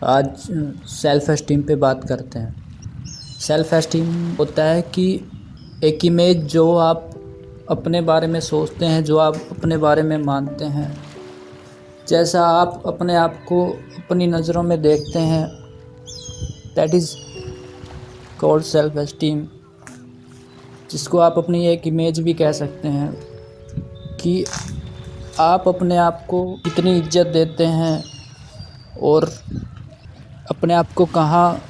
आज self esteem पे बात करते हैं। सेल्फ़ एस्टीम होता है कि एक इमेज जो आप अपने बारे में सोचते हैं, जो आप अपने बारे में मानते हैं, जैसा आप अपने आप को अपनी नज़रों में देखते हैं, that is called self esteem, जिसको आप अपनी एक इमेज भी कह सकते हैं कि आप अपने आप को कितनी इज्जत देते हैं और अपने आप को कहाँ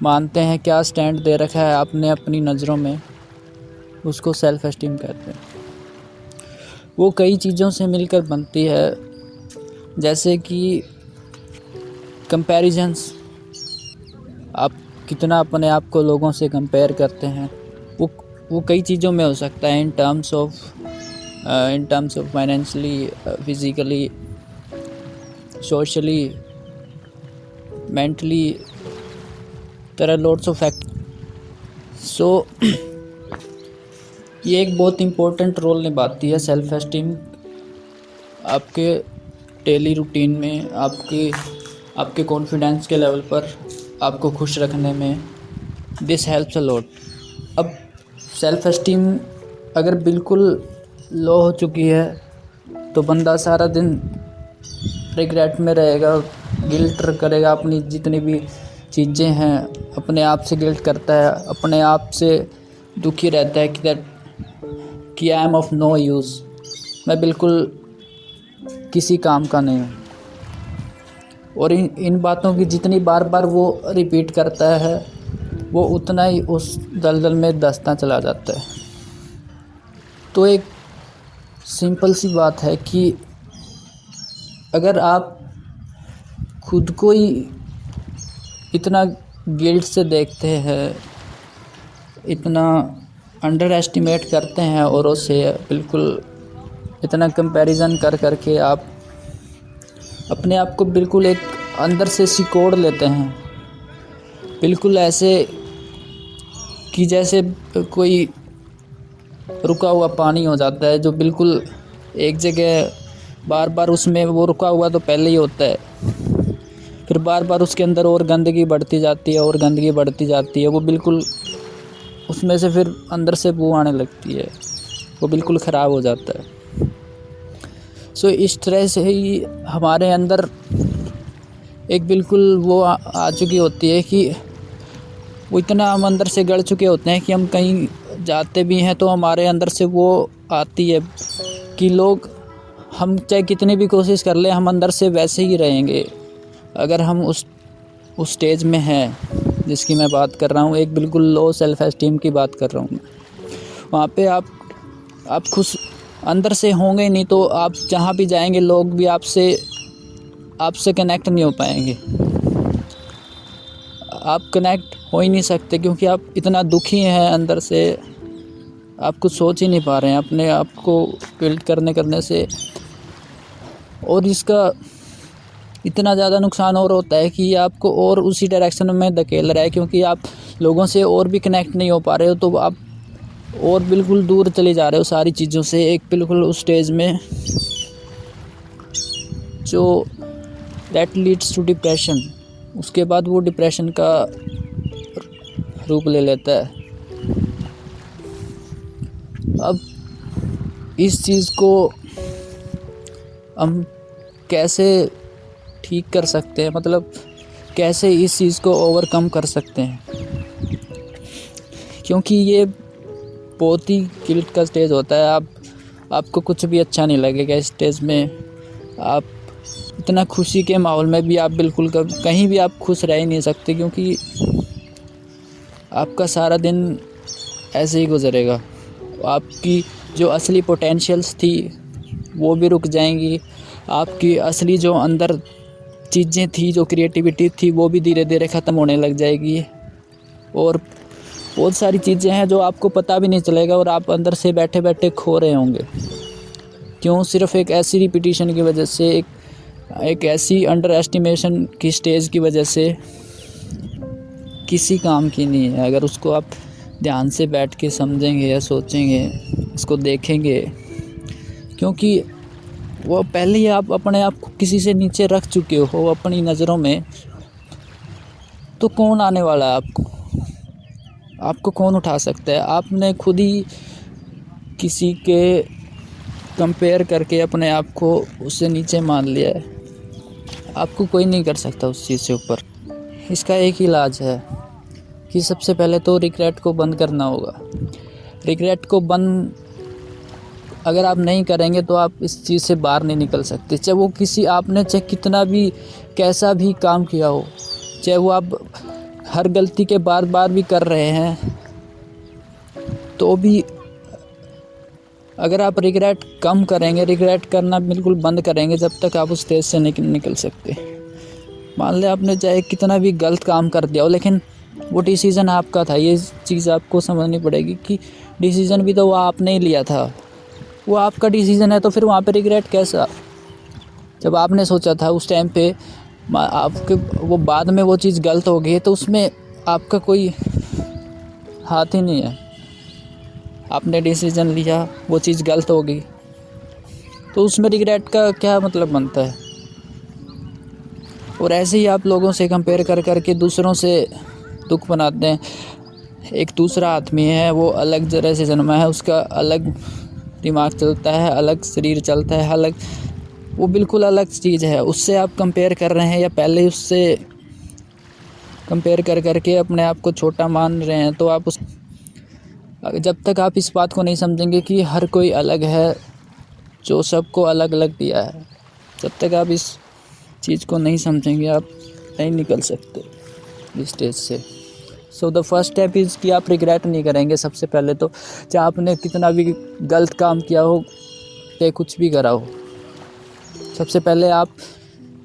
मानते हैं, क्या स्टैंड दे रखा है आपने अपनी नज़रों में, उसको सेल्फ़ एस्टीम कहते हैं। वो कई चीज़ों से मिलकर बनती है, जैसे कि कंपैरिजंस, आप कितना अपने आप को लोगों से कंपेयर करते हैं। वो कई चीज़ों में हो सकता है, in terms of financially, physically, socially, mentally, there are lots of fact. So ये एक बहुत इम्पोर्टेंट रोल निभाती है सेल्फ एस्टीम आपके डेली रूटीन में, आपके कॉन्फिडेंस के लेवल पर आपको खुश रखने में। This helps a lot. अब सेल्फ एस्टीम अगर बिल्कुल लो हो चुकी है तो बंदा सारा दिन रिग्रेट में रहेगा, गिल्ट करेगा, अपनी जितनी भी चीज़ें हैं अपने आप से गिल्ट करता है, अपने आप से दुखी रहता है कि I am of no use, मैं बिल्कुल किसी काम का नहीं हूँ। और इन बातों की जितनी बार बार वो रिपीट करता है, वो उतना ही उस दलदल में धंसता चला जाता है। तो एक सिंपल सी बात है कि अगर आप खुद को ही इतना गिल्ट से देखते हैं, इतना अंडर एस्टिमेट करते हैं और उससे बिल्कुल इतना कंपैरिजन कर के आप अपने आप को बिल्कुल एक अंदर से सिकोड़ लेते हैं, बिल्कुल ऐसे कि जैसे कोई रुका हुआ पानी हो जाता है, जो बिल्कुल एक जगह बार बार उसमें वो रुका हुआ तो पहले ही होता है, फिर बार बार उसके अंदर और गंदगी बढ़ती जाती है और गंदगी बढ़ती जाती है, वो बिल्कुल उसमें से फिर अंदर से बू आने लगती है, वो बिल्कुल ख़राब हो जाता है। सो इस तरह से ही हमारे अंदर एक बिल्कुल वो आ चुकी होती है कि वो इतना हम अंदर से गड़ चुके होते हैं कि हम कहीं जाते भी हैं तो हमारे अंदर से वो आती है कि लोग, हम चाहे कितनी भी कोशिश कर लें, हम अंदर से वैसे ही रहेंगे। अगर हम उस स्टेज में हैं जिसकी मैं बात कर रहा हूँ, एक बिल्कुल लो सेल्फ़ एस्टीम की बात कर रहा हूँ मैं, वहाँ पे आप खुश अंदर से होंगे ही नहीं, तो आप जहाँ भी जाएंगे लोग भी आपसे कनेक्ट नहीं हो पाएंगे, आप कनेक्ट हो ही नहीं सकते, क्योंकि आप इतना दुखी हैं अंदर से, आप कुछ सोच ही नहीं पा रहे हैं अपने आप को गिल्ट करने से। और इसका इतना ज़्यादा नुकसान और होता है कि आपको और उसी डायरेक्शन में धकेल रहा है, क्योंकि आप लोगों से और भी कनेक्ट नहीं हो पा रहे हो, तो आप और बिल्कुल दूर चले जा रहे हो सारी चीज़ों से, एक बिल्कुल उस स्टेज में जो दैट लीड्स टू डिप्रेशन। उसके बाद वो डिप्रेशन का रूप ले लेता है। अब इस चीज़ को हम कैसे ठीक कर सकते हैं, मतलब कैसे इस चीज़ को ओवरकम कर सकते हैं, क्योंकि ये बहुत ही गिल्ट का स्टेज होता है। आपको कुछ भी अच्छा नहीं लगेगा इस स्टेज में, आप इतना खुशी के माहौल में भी आप बिल्कुल कहीं भी आप खुश रह ही नहीं सकते, क्योंकि आपका सारा दिन ऐसे ही गुजरेगा। आपकी जो असली पोटेंशियल्स थी वो भी रुक जाएंगी, आपकी असली जो अंदर चीज़ें थी, जो क्रिएटिविटी थी, वो भी धीरे धीरे ख़त्म होने लग जाएगी, और बहुत सारी चीज़ें हैं जो आपको पता भी नहीं चलेगा और आप अंदर से बैठे बैठे खो रहे होंगे। क्यों? सिर्फ़ एक ऐसी रिपीटिशन की वजह से, एक ऐसी अंडर एस्टिमेशन की स्टेज की वजह से, किसी काम की नहीं है। अगर उसको आप ध्यान से बैठ के समझेंगे या सोचेंगे, इसको देखेंगे, क्योंकि वो पहले ही आप अपने आप को किसी से नीचे रख चुके हो अपनी नज़रों में, तो कौन आने वाला है आपको कौन उठा सकता है। आपने खुद ही किसी के कंपेयर करके अपने आप को उससे नीचे मान लिया है। आपको कोई नहीं कर सकता उस चीज़ से ऊपर। इसका एक ही इलाज है कि सबसे पहले तो रिग्रेट को बंद करना होगा। रिग्रेट को बंद अगर आप नहीं करेंगे तो आप इस चीज़ से बाहर नहीं निकल सकते। चाहे वो चाहे कितना भी कैसा भी काम किया हो, चाहे वो आप हर गलती के बार बार भी कर रहे हैं, तो भी अगर आप रिग्रेट कम करेंगे, रिग्रेट करना बिल्कुल बंद करेंगे, जब तक आप उस स्टेज से नहीं निकल सकते। मान लें आपने चाहे कितना भी गलत काम कर दिया हो, लेकिन वो डिसीज़न आपका था। ये चीज़ आपको समझनी पड़ेगी कि डिसीज़न भी तो वो आपने ही लिया था, वो आपका डिसीज़न है, तो फिर वहाँ पे रिग्रेट कैसा। जब आपने सोचा था उस टाइम पे आपके, वो बाद में वो चीज़ गलत हो गई, तो उसमें आपका कोई हाथ ही नहीं है। आपने डिसीज़न लिया, वो चीज़ गलत हो गई, तो उसमें रिग्रेट का क्या मतलब बनता है। और ऐसे ही आप लोगों से कंपेयर कर करके दूसरों से दुख बनाते हैं। एक दूसरा आदमी है, वो अलग जगह से जन्मा है, उसका अलग दिमाग चलता है, अलग शरीर चलता है, अलग, वो बिल्कुल अलग चीज़ है। उससे आप कंपेयर कर रहे हैं या पहले उससे कंपेयर कर करके अपने आप को छोटा मान रहे हैं, तो आप जब तक आप इस बात को नहीं समझेंगे कि हर कोई अलग है, जो सबको अलग अलग दिया है, जब तक आप इस चीज़ को नहीं समझेंगे, आप नहीं निकल सकते इस स्टेज से। So the first step is कि आप रिग्रेट नहीं करेंगे। सबसे पहले तो चाहे आपने कितना भी गलत काम किया हो, चाहे कुछ भी करा हो, सबसे पहले आप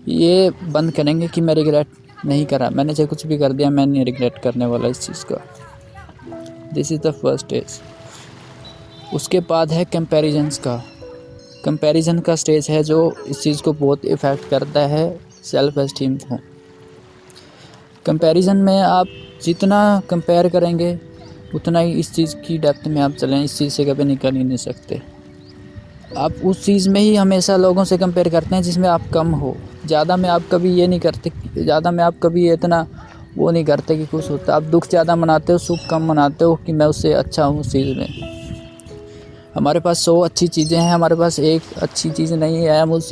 ये बंद करेंगे कि मैं रिग्रेट नहीं करा, मैंने चाहे कुछ भी कर दिया, मैं नहीं रिग्रेट करने वाला इस चीज़ का। This is the first stage. उसके बाद है कंपैरिजन का स्टेज है, जो इस चीज़ को बहुत इफ़ेक्ट करता है सेल्फ एस्टीम को। कंपैरिजन में आप जितना कंपेयर करेंगे, उतना ही इस चीज़ की डेप्थ में आप चलें, इस चीज़ से कभी निकल ही नहीं सकते। आप उस चीज़ में ही हमेशा लोगों से कंपेयर करते हैं जिसमें आप कम हो। ज़्यादा में आप कभी ये नहीं करते, ज़्यादा में आप कभी इतना वो नहीं करते कि खुश होता। आप दुख ज़्यादा मनाते हो, सुख कम मनाते हो कि मैं उससे अच्छा हूँ उस चीज़ में। हमारे पास 100 अच्छी चीज़ें हैं, हमारे पास एक अच्छी चीज़ नहीं है, हम उस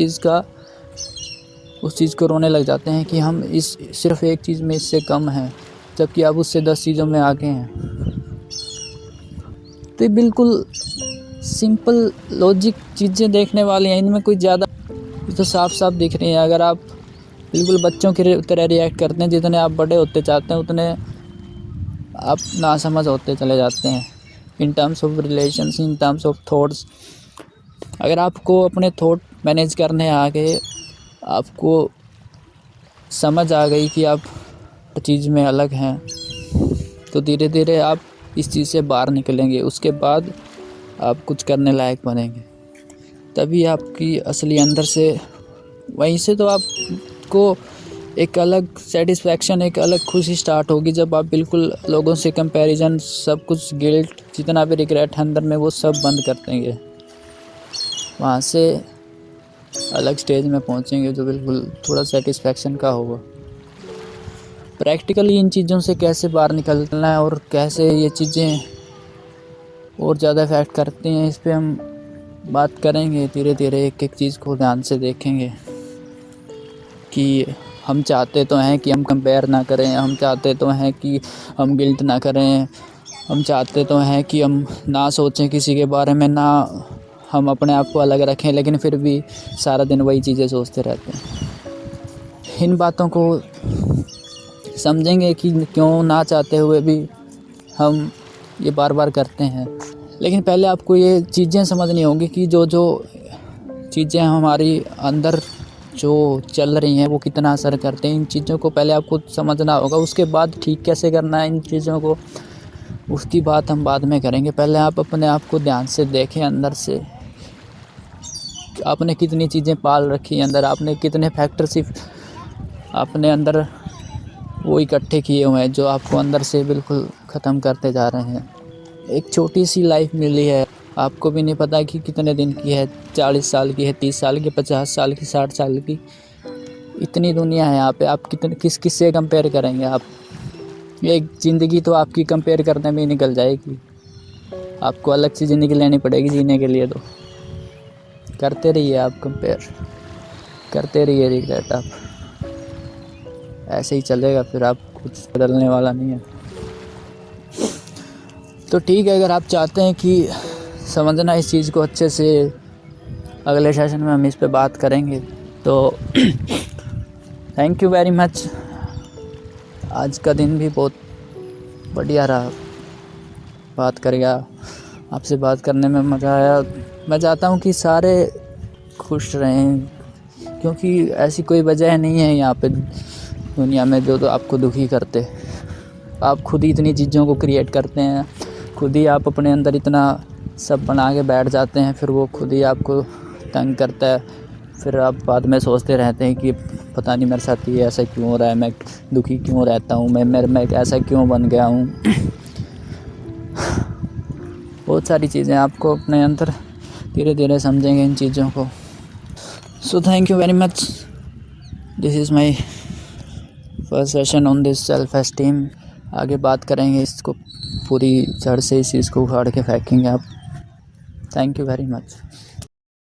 चीज़ को रोने लग जाते हैं कि हम सिर्फ़ एक चीज़ में इससे कम हैं, जबकि आप उससे 10 चीज़ों में आगे हैं। तो ये बिल्कुल सिंपल लॉजिक चीज़ें देखने वाली हैं, इनमें कोई ज़्यादा, ये तो साफ साफ दिख रही है। अगर आप बिल्कुल बच्चों की तरह रिएक्ट करते हैं, जितने आप बड़े होते जाते हैं उतने आप नासमझ होते चले जाते हैं इन terms of relations, in terms of thoughts. अगर आपको अपने थॉट मैनेज करने आ गए, आपको समझ आ गई कि आप हर चीज़ में अलग हैं, तो धीरे धीरे आप इस चीज़ से बाहर निकलेंगे। उसके बाद आप कुछ करने लायक बनेंगे, तभी आपकी असली अंदर से, वहीं से तो आपको एक अलग सेटिस्फैक्शन, एक अलग खुशी स्टार्ट होगी, जब आप बिल्कुल लोगों से कंपैरिजन, सब कुछ गिल्ट, जितना भी रिग्रेट है अंदर में, वो सब बंद कर देंगे। वहाँ से अलग स्टेज में पहुँचेंगे जो बिल्कुल थोड़ा सेटिस्फैक्शन का होगा। प्रैक्टिकली इन चीज़ों से कैसे बाहर निकलना है और कैसे ये चीज़ें और ज़्यादा इफ़ेक्ट करती हैं, इस पे हम बात करेंगे धीरे धीरे। एक एक चीज़ को ध्यान से देखेंगे कि हम चाहते तो हैं कि हम कंपेयर ना करें, हम चाहते तो हैं कि हम गिल्ट ना करें, हम चाहते तो हैं कि हम ना सोचें किसी के बारे में, ना हम अपने आप को अलग रखें, लेकिन फिर भी सारा दिन वही चीज़ें सोचते रहते हैं। इन बातों को समझेंगे कि क्यों ना चाहते हुए भी हम ये बार बार करते हैं। लेकिन पहले आपको ये चीज़ें समझनी होंगी कि जो चीज़ें हमारी अंदर जो चल रही हैं वो कितना असर करते हैं। इन चीज़ों को पहले आपको समझना होगा, उसके बाद ठीक कैसे करना है इन चीज़ों को, उसकी बात हम बाद में करेंगे। पहले आप अपने आप को ध्यान से देखें, अंदर से आपने कितनी चीज़ें पाल रखी हैं अंदर, आपने कितने फैक्टर सिर्फ अपने अंदर वो इकट्ठे किए हुए हैं जो आपको अंदर से बिल्कुल ख़त्म करते जा रहे हैं। एक छोटी सी लाइफ मिली है, आपको भी नहीं पता कि कितने दिन की है, 40 साल की है, 30 साल की, 50 साल की, 60 साल की। इतनी दुनिया है यहाँ पे, आप किस किस से कंपेयर करेंगे आप? एक ज़िंदगी तो आपकी कंपेयर करने में ही निकल जाएगी। आपको अलग सी ज़िंदगी लेनी पड़ेगी जीने के लिए। तो करते रहिए आप कंपेयर, करते रहिए रिग्रेट। आप ऐसे ही चलेगा, फिर आप कुछ बदलने वाला नहीं है। तो ठीक है, अगर आप चाहते हैं कि समझना इस चीज़ को अच्छे से, अगले सेशन में हम इस पे बात करेंगे। तो थैंक यू वेरी मच। आज का दिन भी बहुत बढ़िया रहा, बात कर गया, आपसे बात करने में मज़ा आया। मैं चाहता हूँ कि सारे खुश रहें, क्योंकि ऐसी कोई वजह नहीं है यहाँ पे दुनिया में जो तो आपको दुखी करते। आप खुद ही इतनी चीज़ों को क्रिएट करते हैं, खुद ही आप अपने अंदर इतना सब बना के बैठ जाते हैं, फिर वो खुद ही आपको तंग करता है। फिर आप बाद में सोचते रहते हैं कि पता नहीं मेरे साथ ये ऐसा क्यों हो रहा है, मैं दुखी क्यों रहता हूँ, मैं ऐसा क्यों बन गया हूँ। बहुत सारी चीज़ें आपको अपने अंदर धीरे धीरे समझेंगे इन चीज़ों को। So thank you very much. This is my first session on this self esteem. आगे बात करेंगे, इसको पूरी जड़ से इस चीज़ को उखाड़ के फेंकेंगे आप। Thank you very much.